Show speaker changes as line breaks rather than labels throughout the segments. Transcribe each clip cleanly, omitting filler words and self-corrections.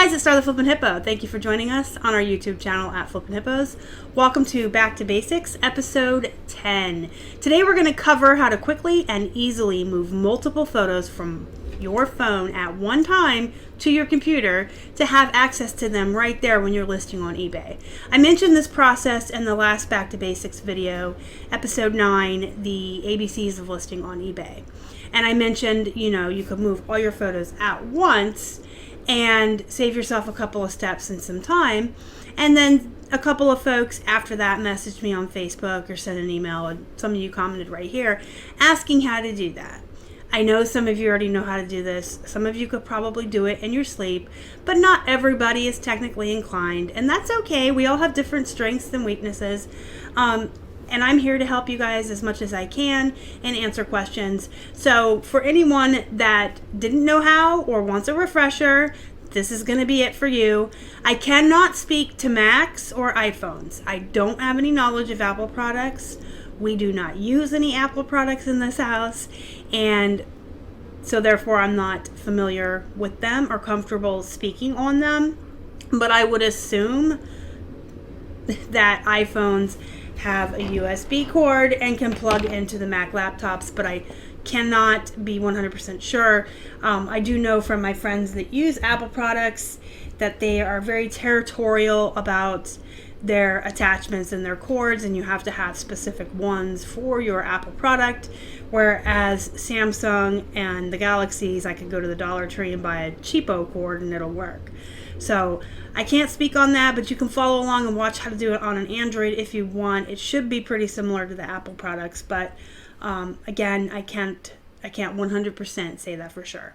guys, it's Star the Flippin' Hippo. Thank you for joining us on our YouTube channel at Flippin' Hippos. Welcome to Back to Basics, episode 10. Today we're going to cover how to quickly and easily move multiple photos from your phone at one time to your computer to have access to them right there when you're listing on eBay. I mentioned this process in the last Back to Basics video, episode 9, the ABCs of listing on eBay. And I mentioned, you could move all your photos at once and save yourself a couple of steps and some time. And then a couple of folks after that messaged me on Facebook or sent an email, and some of you commented right here asking how to do that. I know some of you already know how to do this. Some of you could probably do it in your sleep, but not everybody is technically inclined, and that's okay. We all have different strengths and weaknesses. And I'm here to help you guys as much as I can and answer questions. So for anyone that didn't know how or wants a refresher, this is going to be it for you. I cannot speak to Macs or iPhones. I don't have any knowledge of Apple products. We do not use any Apple products in this house, and so therefore I'm not familiar with them or comfortable speaking on them. But I would assume that iPhones have a USB cord and can plug into the Mac laptops, but I cannot be 100% sure. I do know from my friends that use Apple products that they are very territorial about their attachments and their cords, and you have to have specific ones for your Apple product, whereas Samsung and the Galaxies, I could go to the Dollar Tree and buy a cheapo cord and it'll work. So I can't speak on that, but you can follow along and watch how to do it on an Android if you want. It should be pretty similar to the Apple products, but again, I can't 100% say that for sure.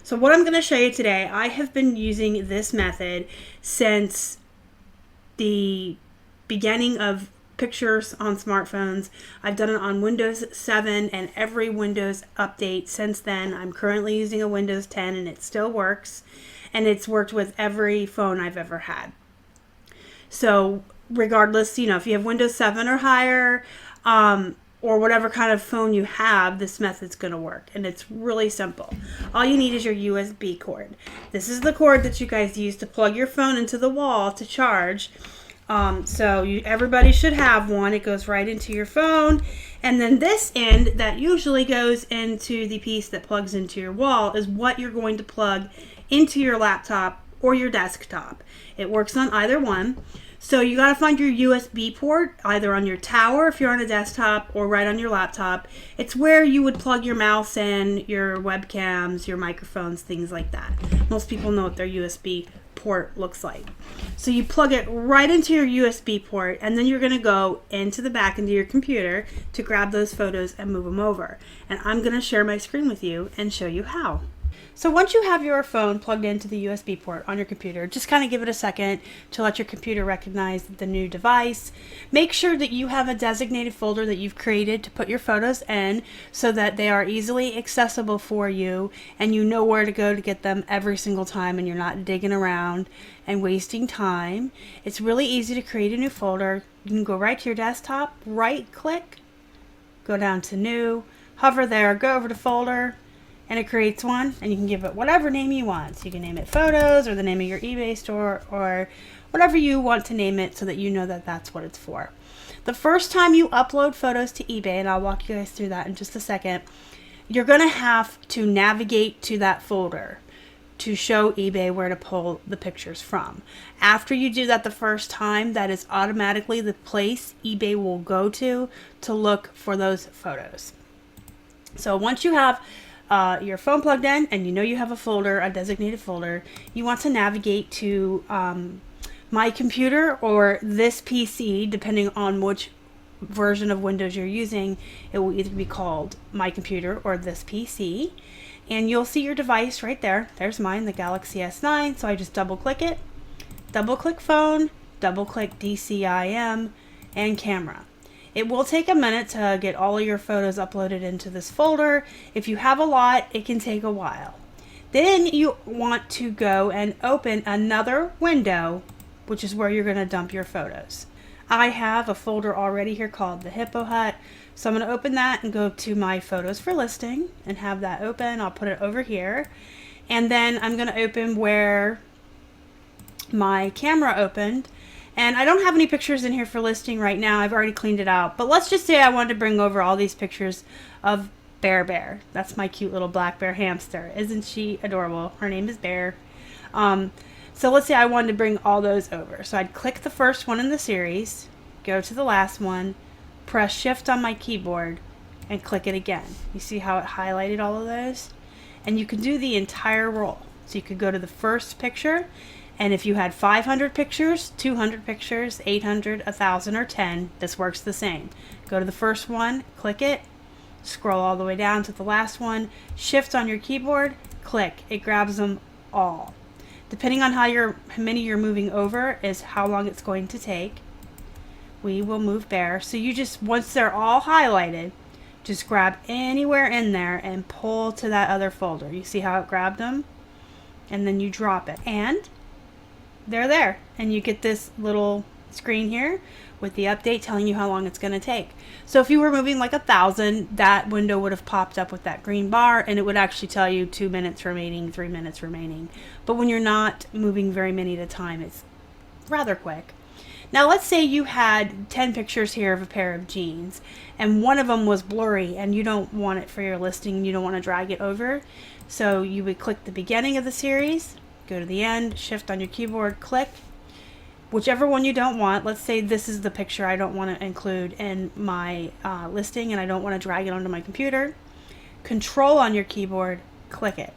So what I'm going to show you today, I have been using this method since the beginning of pictures on smartphones. I've done it on Windows 7 and every Windows update since then. I'm currently using a Windows 10 and it still works. And it's worked with every phone I've ever had. So regardless, if you have Windows 7 or higher, or whatever kind of phone you have, this method's going to work. And it's really simple. All you need is your USB cord. This is the cord that you guys use to plug your phone into the wall to charge. Everybody should have one. It goes right into your phone. And then this end that usually goes into the piece that plugs into your wall is what you're going to plug into your laptop or your desktop. It works on either one. So you got to find your USB port either on your tower if you're on a desktop or right on your laptop. It's where you would plug your mouse in, your webcams, your microphones, things like that. Most people know what their USB port looks like. So you plug it right into your USB port, and then you're going to go into the back into your computer to grab those photos and move them over. And I'm going to share my screen with you and show you how. So once you have your phone plugged into the USB port on your computer, just kind of give it a second to let your computer recognize the new device. Make sure that you have a designated folder that you've created to put your photos in so that they are easily accessible for you and you know where to go to get them every single time and you're not digging around and wasting time. It's really easy to create a new folder. You can go right to your desktop, right click, go down to new, hover there, go over to folder, and it creates one, and you can give it whatever name you want. So you can name it photos or the name of your eBay store or whatever you want to name it so that you know that that's what it's for. The first time you upload photos to eBay, and I'll walk you guys through that in just a second, you're going to have to navigate to that folder to show eBay where to pull the pictures from. After you do that the first time, that is automatically the place eBay will go to look for those photos. So once you have your phone plugged in and you have a folder, a designated folder, you want to navigate to My Computer or This PC, depending on which version of Windows you're using. It will either be called My Computer or This PC, and you'll see your device right there. There's mine, the Galaxy S9, so I just double click it, double click phone, double click DCIM, and camera. It will take a minute to get all of your photos uploaded into this folder. If you have a lot, it can take a while. Then you want to go and open another window, which is where you're going to dump your photos. I have a folder already here called the Hippo Hut. So I'm going to open that and go to my photos for listing and have that open. I'll put it over here. And then I'm going to open where my camera opened, and I don't have any pictures in here for listing right now. I've already cleaned it out. But let's just say I wanted to bring over all these pictures of Bear. That's my cute little black bear hamster. Isn't she adorable? Her name is Bear. So let's say I wanted to bring all those over. So I'd click the first one in the series, go to the last one, press shift on my keyboard, and click it again. You see how it highlighted all of those? And you can do the entire roll. So you could go to the first picture, and if you had 500 pictures, 200 pictures, 800, 1,000, or 10, this works the same. Go to the first one, click it, scroll all the way down to the last one, shift on your keyboard, click. It grabs them all. Depending on how many you're moving over is how long it's going to take. We will move Bear. So you just, once they're all highlighted, just grab anywhere in there and pull to that other folder. You see how it grabbed them? And then you drop it. And they're there. And you get this little screen here with the update telling you how long it's going to take. So if you were moving like 1,000, that window would have popped up with that green bar, and it would actually tell you 2 minutes remaining, 3 minutes remaining. But when you're not moving very many at a time, it's rather quick. Now let's say you had 10 pictures here of a pair of jeans, and one of them was blurry, and you don't want it for your listing, and you don't want to drag it over. So you would click the beginning of the series, go to the end, shift on your keyboard, click. Whichever one you don't want. Let's say this is the picture I don't want to include in my listing, and I don't want to drag it onto my computer. Control on your keyboard, click it.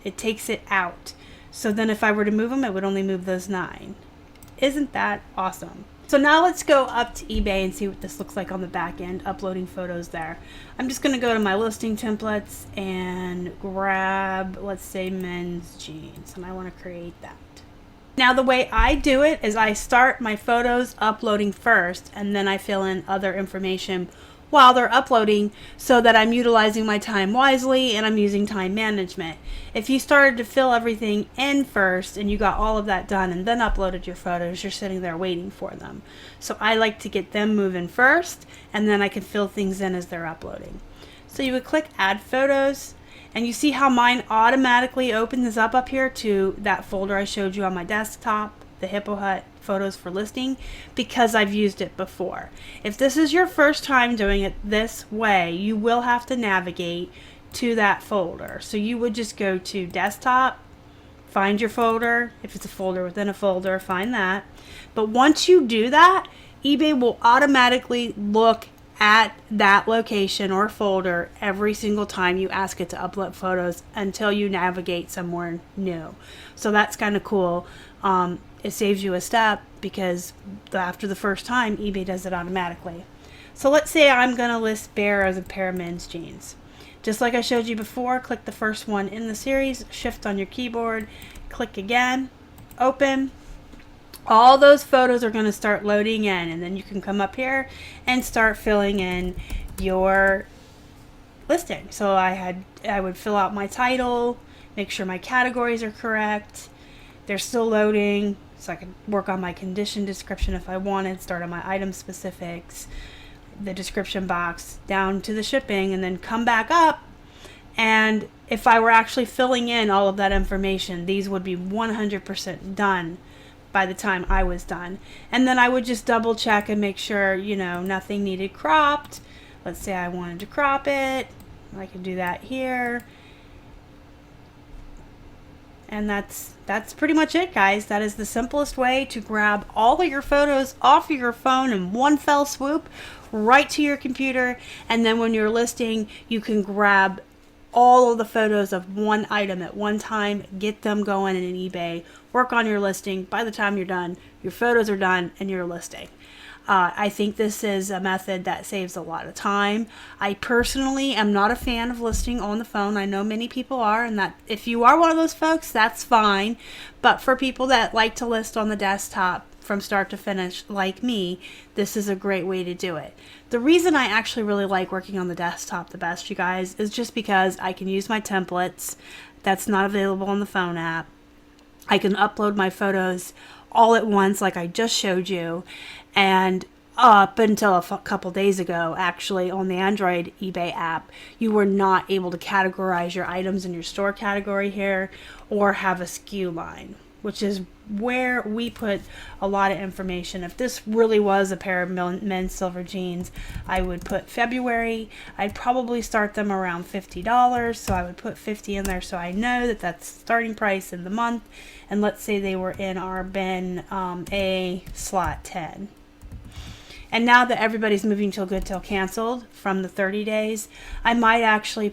It takes it out. So then if I were to move them, it would only move those 9. Isn't that awesome? So now let's go up to eBay and see what this looks like on the back end, uploading photos there. I'm just going to go to my listing templates and grab, let's say, men's jeans, and I want to create that. Now the way I do it is I start my photos uploading first, and then I fill in other information while they're uploading so that I'm utilizing my time wisely and I'm using time management. If you started to fill everything in first and you got all of that done and then uploaded your photos, you're sitting there waiting for them. So I like to get them moving first, and then I can fill things in as they're uploading. So you would click add photos, and you see how mine automatically opens up here to that folder I showed you on my desktop, the Hippo Hut photos for listing, because I've used it before. If this is your first time doing it this way, you will have to navigate to that folder. So you would just go to desktop, find your folder. If it's a folder within a folder, find that. But once you do that, eBay will automatically look at that location or folder every single time you ask it to upload photos until you navigate somewhere new. So that's kind of cool. It saves you a step because after the first time, eBay does it automatically. So let's say I'm going to list Bear as a pair of men's jeans. Just like I showed you before, click the first one in the series, shift on your keyboard, click again, open. All those photos are going to start loading in, and then you can come up here and start filling in your listing. So I would fill out my title, make sure my categories are correct. They're still loading, so I can work on my condition description if I wanted, start on my item specifics, the description box, down to the shipping, and then come back up. And if I were actually filling in all of that information, these would be 100% done by the time I was done. And then I would just double check and make sure, nothing needed cropped. Let's say I wanted to crop it. I can do that here. And that's pretty much it, guys. That is the simplest way to grab all of your photos off of your phone in one fell swoop right to your computer. And then when you're listing, you can grab all of the photos of one item at one time, get them going in eBay, work on your listing. By the time you're done, your photos are done and you're listing. I think this is a method that saves a lot of time. I personally am not a fan of listing on the phone. I know many people are, and that if you are one of those folks, that's fine. But for people that like to list on the desktop from start to finish, like me, this is a great way to do it. The reason I actually really like working on the desktop the best, you guys, is just because I can use my templates. That's not available on the phone app. I can upload my photos all at once like I just showed you. And up until a couple days ago, actually, on the Android eBay app, you were not able to categorize your items in your store category here or have a SKU line. which is where we put a lot of information. If this really was a pair of men's silver jeans, I would put February. I'd probably start them around $50, so I would put 50 in there so I know that that's starting price in the month. And let's say they were in our bin A slot 10. And now that everybody's moving till good till canceled from the 30 days, I might actually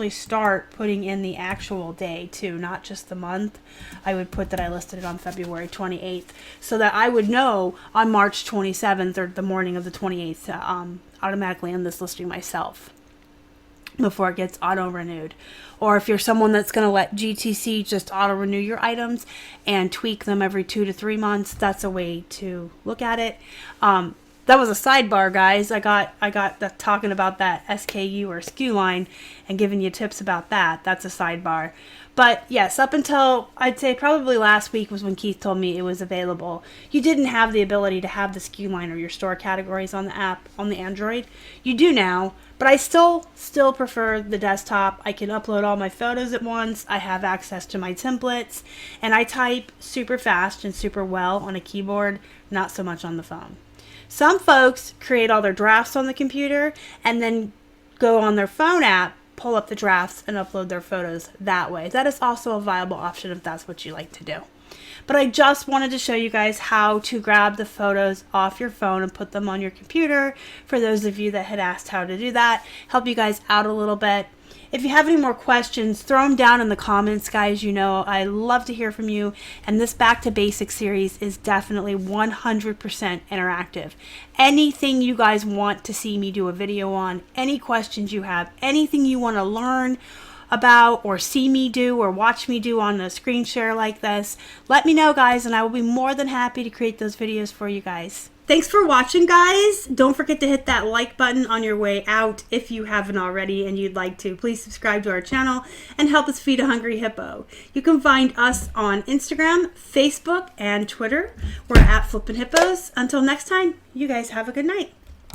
start putting in the actual day too, not just the month. I would put that I listed it on February 28th so that I would know on March 27th or the morning of the 28th to automatically end this listing myself before it gets auto-renewed. Or if you're someone that's going to let GTC just auto-renew your items and tweak them every 2 to 3 months, that's a way to look at it. That was a sidebar, guys. I got talking about that SKU or SKU line and giving you tips about that. That's a sidebar. But yes, up until I'd say probably last week was when Keith told me it was available. You didn't have the ability to have the SKU line or your store categories on the app on the Android. You do now, but I still prefer the desktop. I can upload all my photos at once. I have access to my templates, and I type super fast and super well on a keyboard, not so much on the phone. Some folks create all their drafts on the computer and then go on their phone app, pull up the drafts, and upload their photos that way. That is also a viable option if that's what you like to do. But I just wanted to show you guys how to grab the photos off your phone and put them on your computer. For those of you that had asked how to do that, help you guys out a little bit. If you have any more questions, throw them down in the comments, guys. You know, I love to hear from you. And this Back to Basics series is definitely 100% interactive. Anything you guys want to see me do a video on, any questions you have, anything you want to learn about or see me do or watch me do on a screen share like this, let me know, guys, and I will be more than happy to create those videos for you guys. Thanks for watching, guys. Don't forget to hit that like button on your way out if you haven't already and you'd like to. Please subscribe to our channel and help us feed a hungry hippo. You can find us on Instagram, Facebook, and Twitter. We're at Flippin' Hippos. Until next time, you guys have a good night.